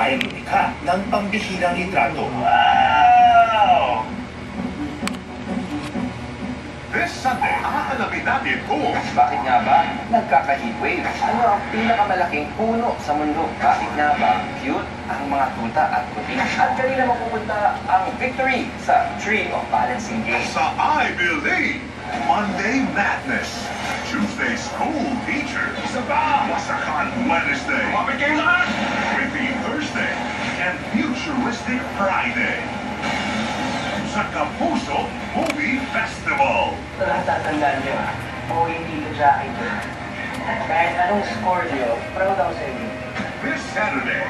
ay lumikha ng pambihirang litrato. Wow! This Sunday, hahanapin natin kung bakit nga ba nagkaka-heatwave? Ano ang pinakamalaking puno sa mundo? Bakit nga ba cute ang mga tuta at puti? At kanina mapupunta ang victory sa Tree of Balancing Game. sa I Believe, Monday Madness, Tuesday School Teacher, isa pa, Wasakan Wednesday, Mabigay lahat, Whippy Thursday, and Futuristic Friday. Sa Kapuso Movie Festival. Natatandaan niyo o hindi ko siya ito. Kahit anong score niyo, proud ako sa inyo. This Saturday,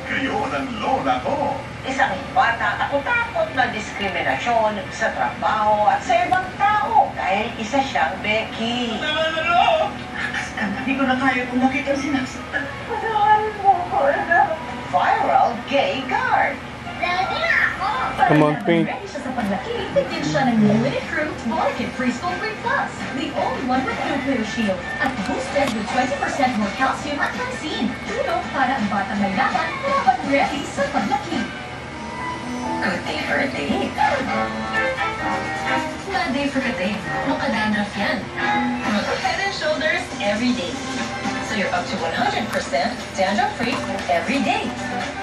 kayo ng lola ko. Isang bata takot-takot na diskriminasyon sa trabaho at sa ibang tao dahil isa siyang Becky. Hindi ko na kaya kung nakita sinasaktan. Patawarin mo ko, anak. Viral gay guard. Daddy ako! Come on, Pink. Ready siya sa paglaki, bigyan siya ng limited fruit Bonacid Preschool Free Plus. The only one with nuclear shield at boosted with 20% more calcium at vaccine. Tulong para ang batang may laban dapat ready sa paglaki. Good day for a day. Bad day for a day. Makadandraf yan. Head and shoulders every day. So you're up to 100% dandruff-free every day.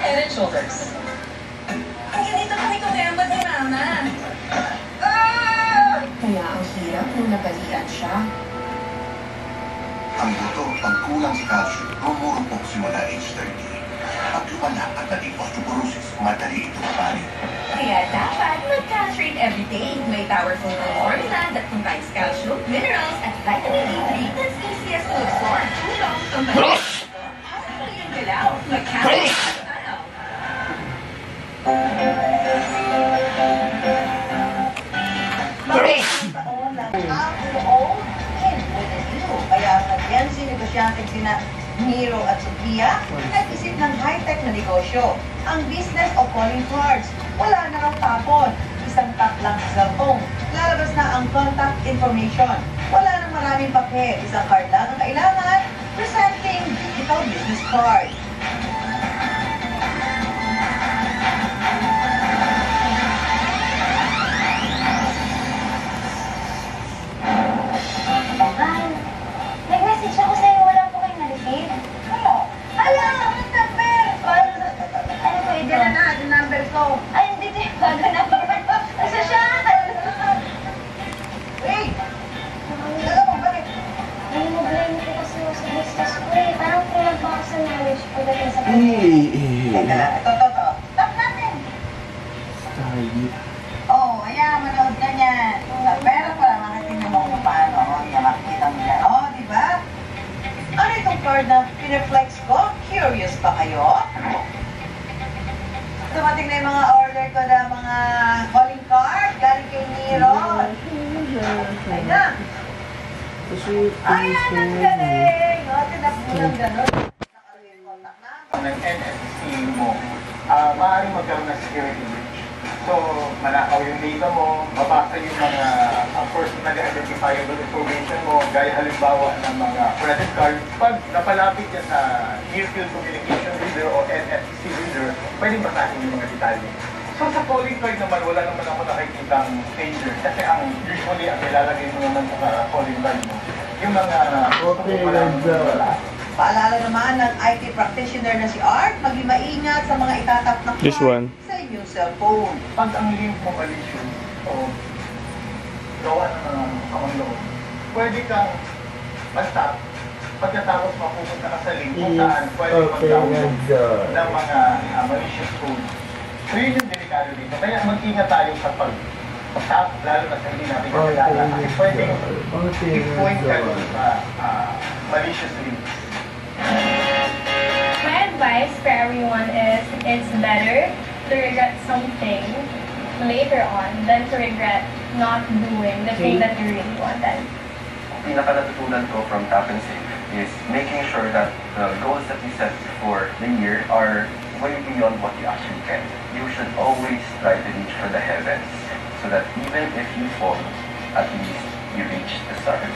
Head and shoulders. Ay, ganito kami kumemba ni Mama. Kaya ang hirap nung nabalian siya. Ang buto, pag kulang sa calcium, rumurupok simula age 30. Pag lumala at naging osteoporosis, madali ito mabalik. Kaya dapat mag-castrate every day. May powerful formula that combines calcium, minerals, at vitamin D3 that's easiest to absorb. Tulong ang balik. Hasa yung galaw. Mag-castrate. Kaya nagyan si negosyante sina Nero at Sophia, nag-isip ng high-tech na negosyo. Ang business of calling cards. Wala na raw tapon. Isang tap lang sa cellphone. Lalabas na ang contact information. Wala nang maraming papel. Isang card lang ang kailangan. Presenting digital business card. Nag-message ako sa'yo, wala po kayong na-receive. Ano? Ala! Ang number! Ano po, Diyan na yung number ko. Ay, hindi ko yung bago number. Asa siya? Hey! Alam mo, bakit? Nag-blame ko kasi sa business ko eh. Parang kulang pa ako sa knowledge pagdating sa Teka lang, ito. Stop natin! Ayan, manood ka niyan. Pero para makatingin mo kung paano makikita mo yan. Di ba? Ano itong card na pineflex ko? Curious pa kayo? Dumating na yung mga order ko na mga calling card galing kay Nero. Ay na. Ayan, ang galing. Tinap mo lang gano'n. Ng NFC mo, maaaring magkaroon ng security breach. So, manakaw yung data mo, mabasa yung mga personally identifiable information mo, gaya halimbawa ng mga credit card. Pag napalapit yan sa near-field communication reader o NFC reader, pwedeng basahin yung mga detalye. So, sa calling card naman, wala naman ako nakikitang danger. Kasi usually, ang ilalagay mo naman sa calling card mo, yung mga Paalala naman ng IT practitioner na si Art, maging maingat sa mga itatap na This one. sa inyong cellphone. Pag ang link mo malicious o gawa ng account loob, pwede kang basta pagkatapos mapupunta ka sa link kung saan pwede mag-download ng mga malicious code. So yun yung delikado dito. Kaya mag-ingat tayo sa pag-tap, lalo na sa hindi natin kakilala. Kasi pwede i-point ka sa malicious links. My advice for everyone is it's better to regret something later on than to regret not doing the thing that you really wanted. Pinaka-natutunan ko from Tap and Save is making sure that the goals that you set for the year are way beyond what you actually can. You should always try to reach for the heavens so that even if you fall, at least you reach the stars.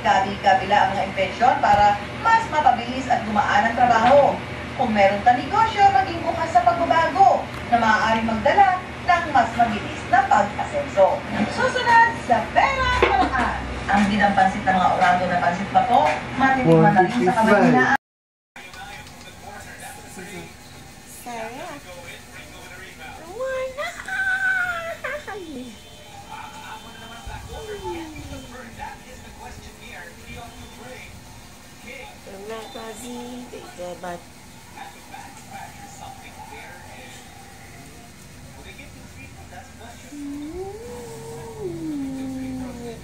ikabi-kabila ang mga impensyon para mas mapabilis at gumaan ang trabaho. Kung meron ka negosyo, maging bukas sa pagbabago na maaaring magdala ng mas mabilis na pag-asenso. Susunod sa Pera Paraan. Ang bidang pansit ng mga orado na pansit bato, matitikman na rin sa kamanhinaan. But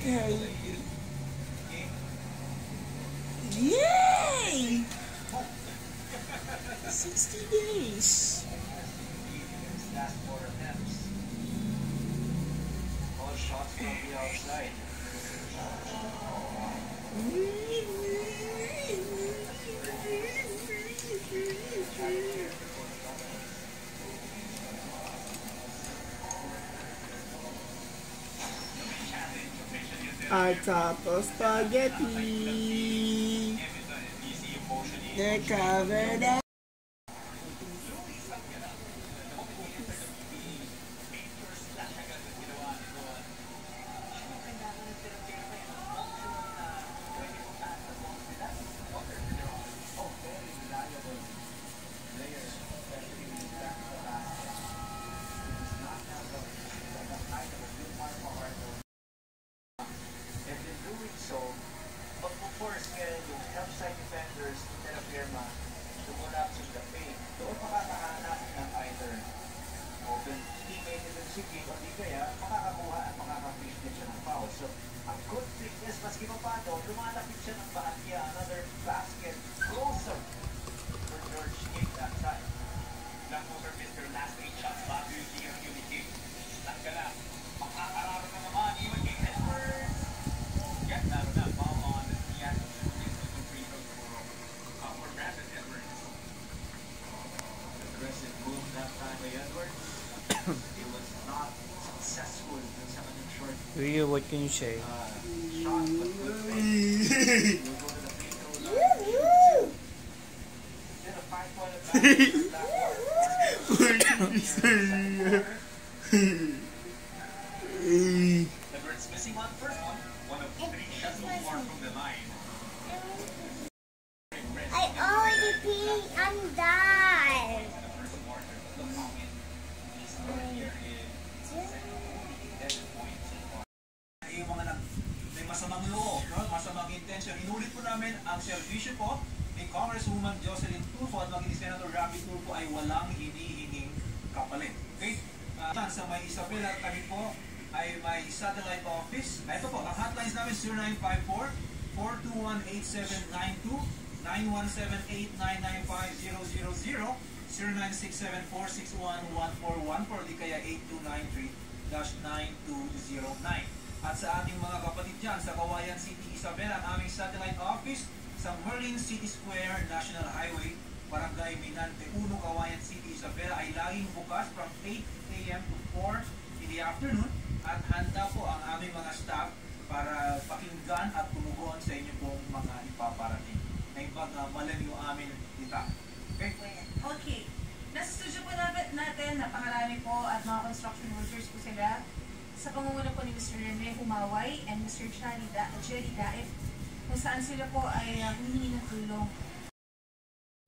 okay. Yay! 60 days. All shots from the outside. Our top of spaghetti. They're covered up. Rio, what can you say? I already peed. I'm done. Yung mga may masamang loob, no? Masamang intention. Inulit po namin ang serbisyo po ni Congresswoman Jocelyn Tulfo at maging Senator Rafi Tulfo ay walang hinihinging kapalit. Okay? Sa may Isabela, kami po ay may satellite office. Ito po, ang hotlines namin 0954-421-8792, 917-899-5000, 0967-461-141 or di kaya 8293-9209. At sa ating mga kapatid dyan sa Kawayan City, Isabela, ang aming satellite office sa Merlin City Square, National Highway, Barangay Minante 1, Kawayan City, Isabela ay laging bukas from 8 a.m. to 4 in the afternoon at handa po ang aming mga staff para pakinggan at tumugon sa inyo pong mga ipaparating. Na ibang malam yung amin dita. Okay? Okay. Nasa studio po natin, napakarami po at mga construction workers po sila. Sa pangunguna po ni Mr. Rene Humaway and Mr. Jerry Daif, kung saan sila po ay humihingi ng tulong.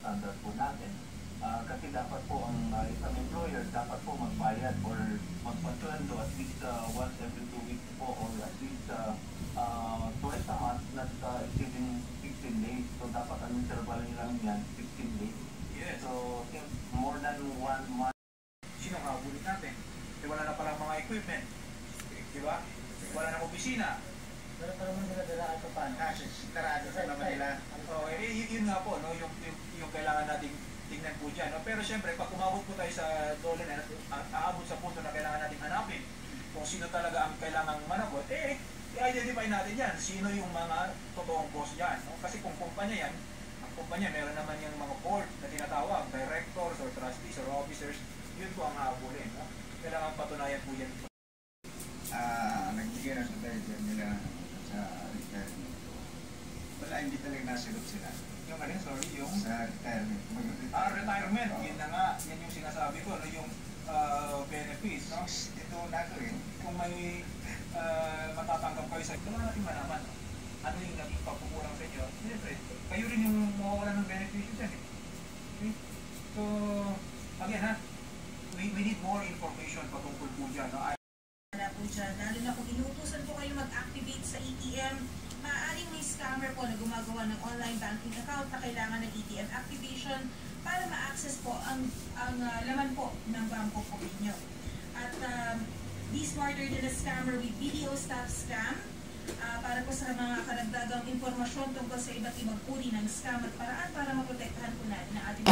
Standard po natin. Kasi dapat po ang isang employer dapat po magbayad or magpasweldo at least once every 2 weeks po or at least twice a month not exceeding 16 days. So dapat ang interval nilang yan 15 days. Yes. So more than 1 month. Sino kabulit natin? Kasi wala na palang mga equipment. Diba? Wala na opisina. Pero naman nila ito pa. Tarado sa naman nila. So, yun nga po, no? yung kailangan nating tingnan po dyan. No? Pero syempre, pag umabot po tayo sa dole na aabot sa punto na kailangan nating hanapin kung sino talaga ang kailangang managot, i-identify natin yan. Sino yung mga totoong boss dyan. No? Kasi kung kumpanya yan, ang kumpanya meron naman yung mga board na tinatawag, directors or trustees or officers, yun po ang hahabulin. No? Kailangan patunayan po yan. Nagbigay na sa tayo nila sa retirement. hindi talaga nasagot sila. Yung ano, sorry, yung Sa retirement. retirement, yun na nga, yan yung sinasabi ko, ano yung benefits, no? Ito na ako eh. Kung may matatanggap kayo sa kailangan natin malaman, ano yung naging pagkukulang sa inyo. Siyempre, kayo rin yung mawawalan ng beneficio dyan. Okay? So, again ha, we need more information patungkol po dyan. No? Wala po dyan, lalo na kung inuutusan po kayo mag-activate sa ATM, maaaring may scammer po na gumagawa ng online banking account na kailangan ng ATM activation para ma-access po ang laman po ng bangko po ninyo. At be smarter than a scammer with video stop scam. Para po sa mga karagdagang informasyon tungkol sa iba't ibang uri ng scam at paraan para maprotektahan po natin ang ating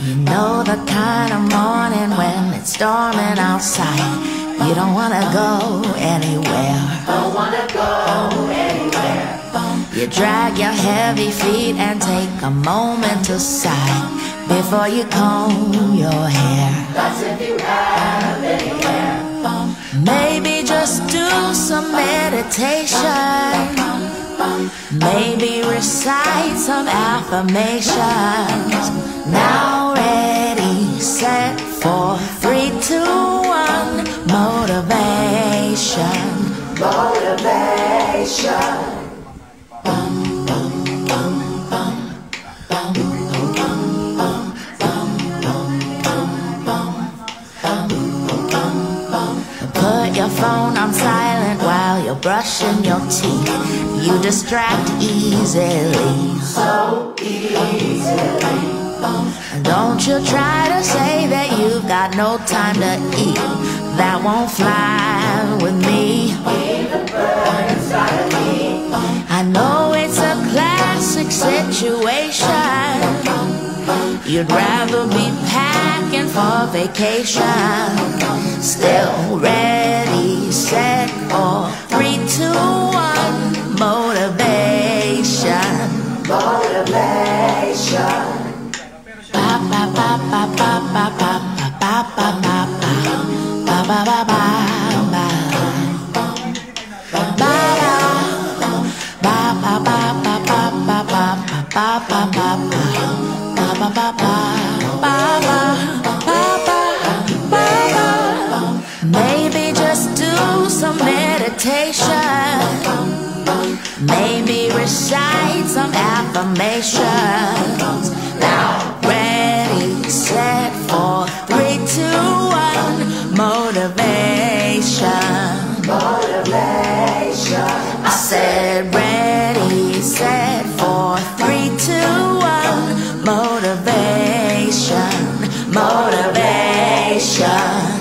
You know the kind of morning when it's storming outside. You don't wanna go anywhere. Don't wanna go anywhere. You drag your heavy feet and take a moment to sigh before you comb your hair. That's if you have any hair. Maybe just do some meditation. Maybe recite some affirmations. Now ready, set, 4, 3, 2, 1. Motivation. Motivation. Put your phone on silent while you're brushing your teeth. You distract easily, so easily. Don't you try to say that you've got no time to eat. That won't fly with me. I know it's a classic situation. You'd rather be packing for vacation. Still ready, set, 4, 3, 2, 1. Motivation. Motivation. Ba ba ba ba ba ba ba ba ba ba ba ba ba ba ba. Maybe just do some meditation. Maybe recite some affirmations. Now ready, set, 4, 3, 2, 1. Motivation. Motivation. I said ready, set, 4, 3, 2, 1. Motivation. Motivation.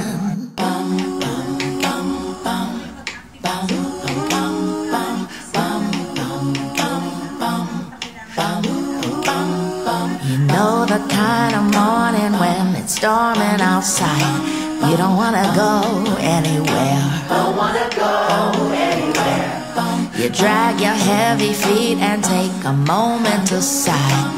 You know the kind of morning when it's storming outside. You don't wanna go anywhere. Don't wanna go anywhere. You drag your heavy feet and take a moment to sigh